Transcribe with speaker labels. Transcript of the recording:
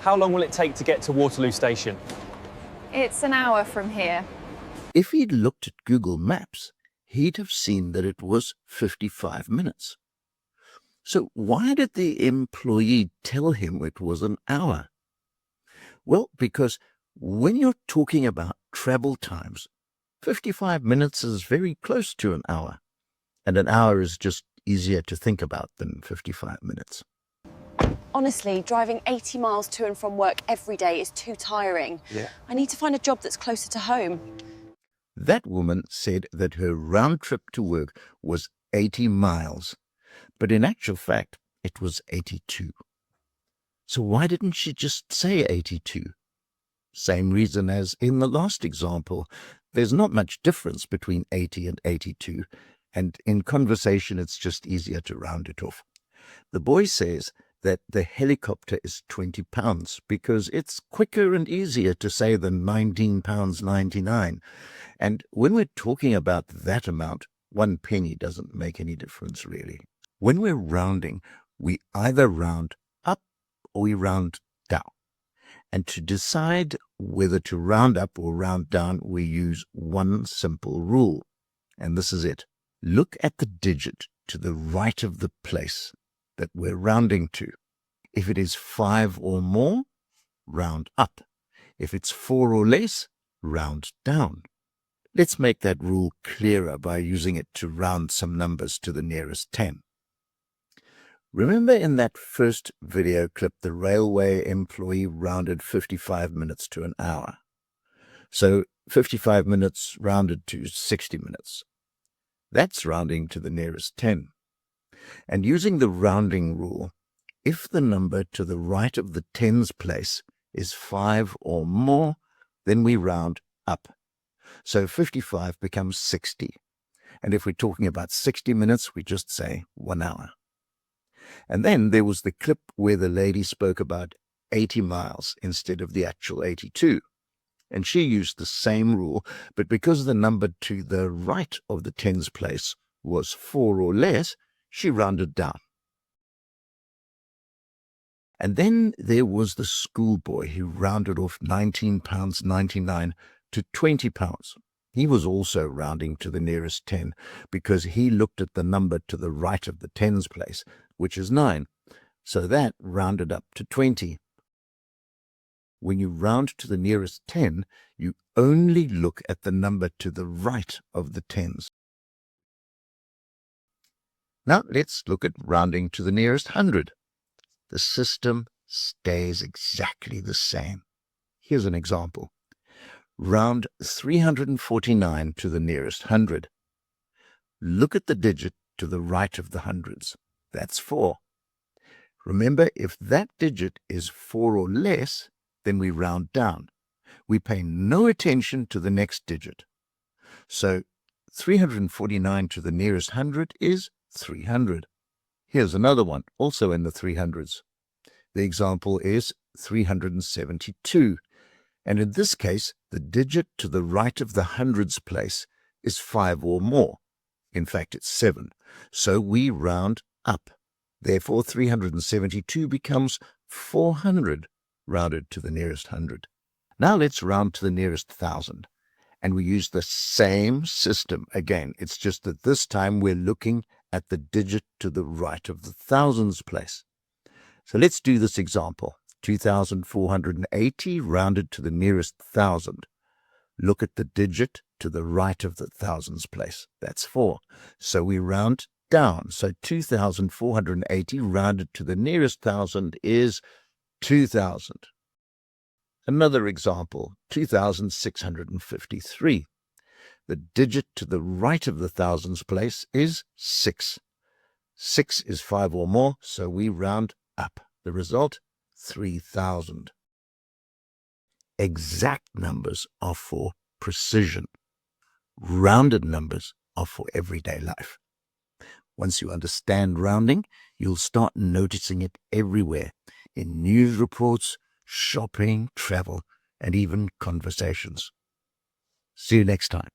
Speaker 1: How long will it take to get to Waterloo Station?
Speaker 2: It's an hour from here.
Speaker 3: If he'd looked at Google Maps, he'd have seen that it was 55 minutes. So why did the employee tell him it was an hour? Well, because when you're talking about travel times, 55 minutes is very close to an hour, and an hour is just easier to think about than 55 minutes.
Speaker 4: Honestly, driving 80 miles to and from work every day is too tiring.
Speaker 1: Yeah.
Speaker 4: I need to find a job that's closer to home.
Speaker 3: That woman said that her round trip to work was 80 miles, but in actual fact, it was 82. So why didn't she just say 82? Same reason as in the last example. There's not much difference between 80 and 82, and in conversation it's just easier to round it off. The boy says that the helicopter is £20 because it's quicker and easier to say than £19.99. And when we're talking about that amount, 1 penny doesn't make any difference really. When we're rounding, we either round up or we round down. And to decide whether to round up or round down, we use one simple rule. And this is it. Look at the digit to the right of the place that we're rounding to. If it is 5 or more, round up. If it's 4 or less, round down. Let's make that rule clearer by using it to round some numbers to the nearest 10. Remember in that first video clip, the railway employee rounded 55 minutes to an hour. So 55 minutes rounded to 60 minutes. That's rounding to the nearest 10. And using the rounding rule, if the number to the right of the tens place is 5 or more, then we round up. So 55 becomes 60. And if we're talking about 60 minutes, we just say 1 hour. And then there was the clip where the lady spoke about 80 miles instead of the actual 82. And she used the same rule, but because the number to the right of the tens place was 4 or less, she rounded down. And then there was the schoolboy who rounded off £19.99 to £20. He was also rounding to the nearest 10 because he looked at the number to the right of the tens place, which is 9. So that rounded up to 20. When you round to the nearest 10, you only look at the number to the right of the tens. Now let's look at rounding to the nearest 100. The system stays exactly the same. Here's an example. Round 349 to the nearest 100. Look at the digit to the right of the hundreds. That's 4. Remember, if that digit is 4 or less, then we round down. We pay no attention to the next digit. So 349 to the nearest 100 is 300. Here's another one, also in the 300s. The example is 372. And in this case, the digit to the right of the hundreds place is 5 or more. In fact, it's 7. So we round up. Therefore, 372 becomes 400, rounded to the nearest 100. Now let's round to the nearest 1,000. And we use the same system again. It's just that this time we're looking at the digit to the right of the thousands place. So let's do this example. 2,480 rounded to the nearest 1,000. Look at the digit to the right of the thousands place. That's 4. So we round down. So 2,480 rounded to the nearest 1,000 is 2,000. Another example, 2,653. The digit to the right of the thousands place is 6. 6 is 5 or more, so we round up. The result, 3,000. Exact numbers are for precision. Rounded numbers are for everyday life. Once you understand rounding, you'll start noticing it everywhere, in news reports, shopping, travel, and even conversations. See you next time.